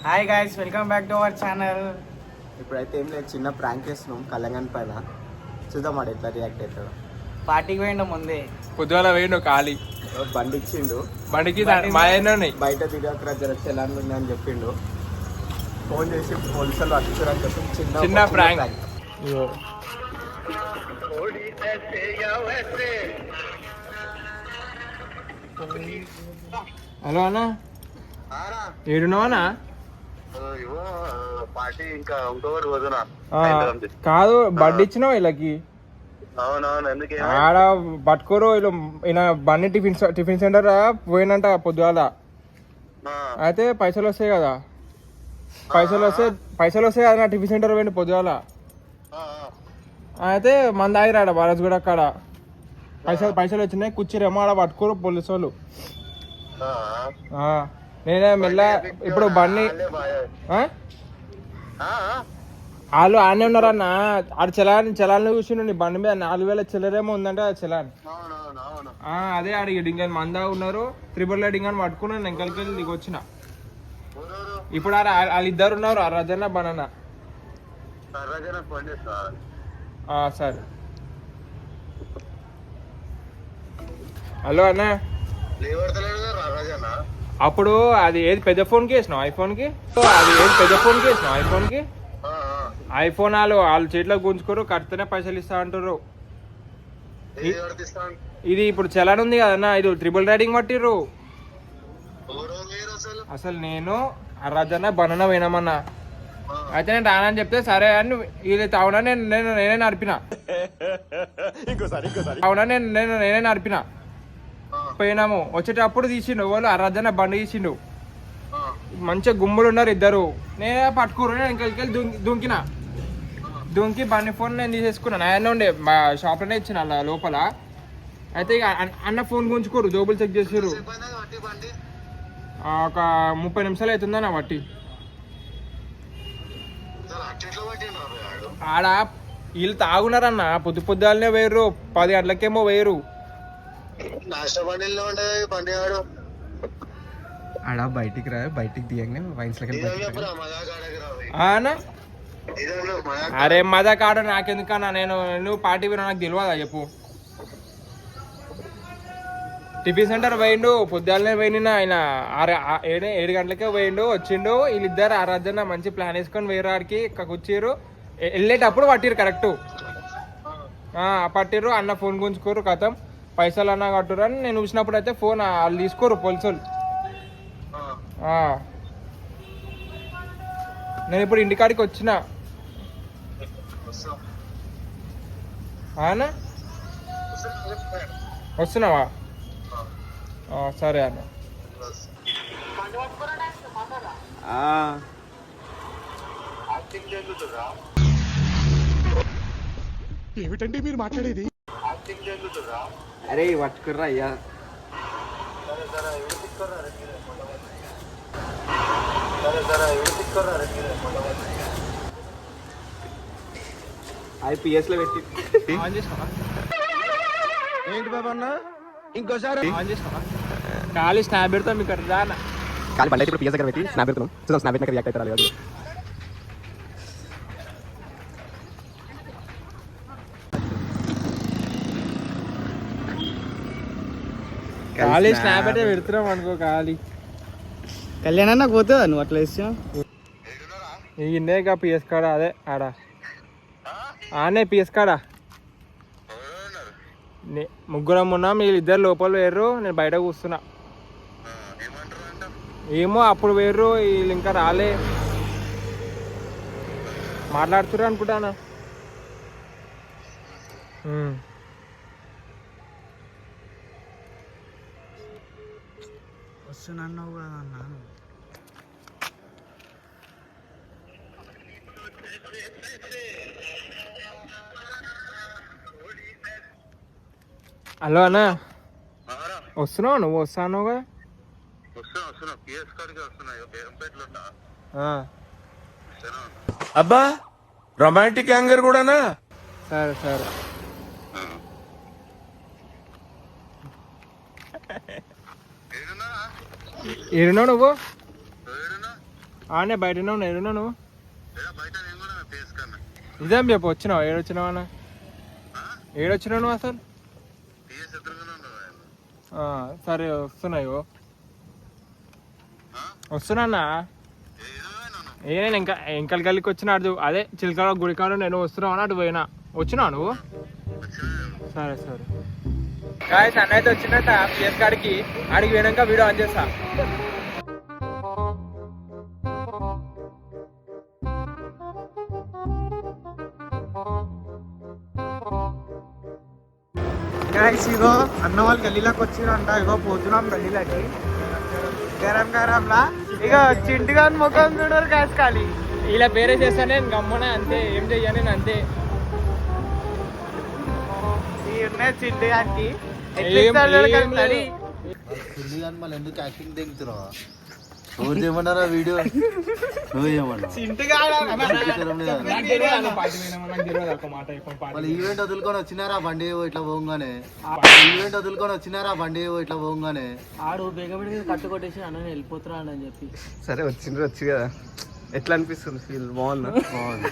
Hi guys, welcome back to our channel. ఇప్పుడైతే ఏం లేదు, చిన్న ప్రాంక్ చేస్తున్నాం కళ్యాణ్ పైన. చూద్దాం వాడు ఎట్లా రియాక్ట్ అవుతాడు. పార్టీకి పోయిండు ముందే. పొద్దుగాల వేయండు ఖాళీ బండి ఇచ్చిండు, బండికి మా ఉన్నాయి బయట తిరగక్కడ జరగచ్చు ఎలా అని చెప్పిండు. ఫోన్ చేసి పోలీసులు వచ్చారని చెప్పి చిన్న ప్రాంక్. హలో అన్న, ఏడున్నావనా? పార్టీ ఇంకా ఇంకొకటి వదునా కాదు, బడ్డీ ఇచ్చినావు వీళ్ళకి. అవునవును, ఎందుకు ఆడ పట్టుకోరు వీళ్ళు. ఈయన బండి టిఫిన్ సెంటర్ పోయినంట పొద్దుగాల. అయితే పైసలు వస్తాయి కదా, పైసలు వస్తాయి కదా, నా టిఫిన్ సెంటర్ పోయింది పొద్దుగాల. అయితే మంది ఆగిరాడ బారాజ్ కూడా అక్కడ. పైసలు వచ్చినాయి, కూర్చిరేమో ఆడ పట్టుకోరు పోలీసు వాళ్ళు. నేనే మెల్ల ఇప్పుడు బండి వాళ్ళు ఆనే ఉన్నారన్న. ఆడ చలాన్ని చూసిండు నీ బండి మీద 4,000 చిల్లరేమో ఉందంటే ఆ చలాన్. అదే అడిగాడు. ఇంకా మందా ఉన్నారు, 388 ఇంకా పట్టుకున్నాను. ఇంకలికి దిగొచ్చిన. ఇప్పుడు వాళ్ళిద్దరు ఉన్నారు, ఆ రజన బనానా. సరే. హలో అన్న, అప్పుడు అది ఏది పెద్ద ఫోన్కి వేసినావు ఐఫోన్కి? ఐఫోన్ వాళ్ళు చేతిలో గుంజుకోరు, కడితేనే పైసలు ఇస్తా అంటారు. ఇది ఇప్పుడు చలాన్ ఉంది కదన్నా, ఇది 3 రైడింగ్ పట్టిర్రు. అసలు నేను అర్రాజన్న బనానా పోయినామన్నా. అయితే నేను రానని చెప్తే సరే అని వీళ్ళైతే అవునా నేనే నడిపిన. పోయినాము, వచ్చేటప్పుడు తీసిండు వాళ్ళు అర్రాజన్న బండి తీసిండు. మంచిగా గుమ్ములు ఉన్నారు ఇద్దరు. నేనే పట్టుకోరు, నేను ఇంకెళ్ళి దుంకి బండి ఫోన్ నేను తీసేసుకున్నాను. ఆయన ఉండే మా షాప్లోనే ఇచ్చిన అలా లోపల. అయితే ఇక అన్న ఫోన్ గుంజుకోరు, జోబులు చెక్ చేసారు. ఒక 30 నిమిషాలు అవుతుందన్న బట్టి. ఆడ వీళ్ళు తాగున్నారన్న, పొద్దుగాలనే వేయరు, 10 గంటలకేమో వేయరు. ఆడ బయటికి బయటికి దిగంగానే వైన్స్ అరే మజా కాడు నాకెందుకన్నా, నువ్వు పార్టీ పోయినా నాకు తెలియదా చెప్పు. టిఫిన్ సెంటర్ పోయిండు, పొద్దుగాలనే పోయిన ఆయన 7 గంటలకే పోయిండు. వచ్చిండు వీళ్ళిద్దరు ఆరాధన మంచి ప్లాన్ వేసుకొని వేరే ఆడికి కూర్చారు. వెళ్ళేటప్పుడు పట్టిరు కరెక్ట్. పట్టిర్రు, అన్న ఫోన్ గుంజుకోరు, కథం పైసలు అన్నా కట్టురు అని నేను చూసినప్పుడు. అయితే ఫోన్ వాళ్ళు తీసుకోరు పోలీసులు. నేను ఇప్పుడు ఇంటికాడికి వచ్చిన. అన్న వస్తున్నావా? సరే అన్న. ఏమిటండి మీరు మాట్లాడేది? అరే పట్టుకుర్రా అయ్యా. IPS లో పెట్టి ఏంటి బాబా అన్న, ఇంకోసారి ఖాళీ స్నాప్ పెడతాం మీకు రానా. ఖాళీ బండి ఇప్పుడు PS దగ్గర పెట్టి స్నాప్ పెడుతున్నాం. చూద్దాం స్నాప్ పెట్టిన రియాక్ట్ అవుతారా లేదు. ఖాళీ స్నాప్ అయితే పెడుతున్నాం అనుకో. ఖాళీ కళ్యాణ్ అన్న పోతుందా నువ్వు అట్లా ఇష్టం? ఇన్నేగా పిఎస్ కాడ, అదే ఆడ ఆనే పిఎస్ కాడ ముగ్గురం ఉన్నాం. వీళ్ళిద్దరు లోపల వేర్రు, నేను బయట కూర్చున్నా. ఏమో అప్పుడు వేర్రు, వీళ్ళు ఇంకా రాలే, మాట్లాడుతుర్రు అనుకుంటానా. వస్తున్నావు కదా అన్న. హలో అన్న, వస్తున్నావు? నువ్వు వస్తానుగా. అబ్బా రొమాంటిక్ యాంగర్ కూడానా? సరే. ఏడున్నావు నువ్వు? ఆనే బయటనే ఉన్నా ఏడున్నా నువ్వు నిజం చెప్పు వచ్చినావు ఏడొచ్చినావు అన్న ఏడొచ్చినావు నువ్వు అసలు సరే వస్తున్నాయి వస్తున్నా నేను ఇంకా ఎంకల్ గల్లికి వచ్చినాడు అదే చిలకల గుడికాడు నేను వస్తున్నావు అని అటు పోయినా వచ్చినావు నువ్వు సరే సరే గాయస్ అన్న అయితే వచ్చినట్ట పిఎస్ కాడికి ఆడికి పోయినాక వీడియో ఆన్ చేస్తా గాయస్ ఇగో అన్న వాళ్ళు గల్లీలోకి వచ్చిరంట ఇగో పోతున్నాం గల్లీలోకి గరం గరంలా ఇక చింటిగా ముఖం చూడరు గాయస్ ఖాళీ ఇలా పేరే చేస్తాను నేను గమ్మనే అంతే ఏం చెయ్యాను నేను అంతే ఈ ఉన్నాయి చింటిగానికి మళ్ళీ ఎందుకు యాక్టింగ్ దిగుతున్నావా నువ్వు చేయమన్నారా వీడియో నువ్వు చేయమన్నా చింటిగా మళ్ళీ ఈవెంట్ వదులుకొని వచ్చినారా బండి ఇట్లా పోగానే ఈవెంట్ వదులుకొని వచ్చినారా బండి ఇట్లా పోగానే ఆడు బేగబడి కట్టు కొట్టేసి అన్న వెళ్ళిపోతున్నా అని చెప్పి సరే వచ్చిండ్రు వచ్చి కదా ఎట్లా అనిపిస్తుంది ఫీల్ బాగుందా బాగుంది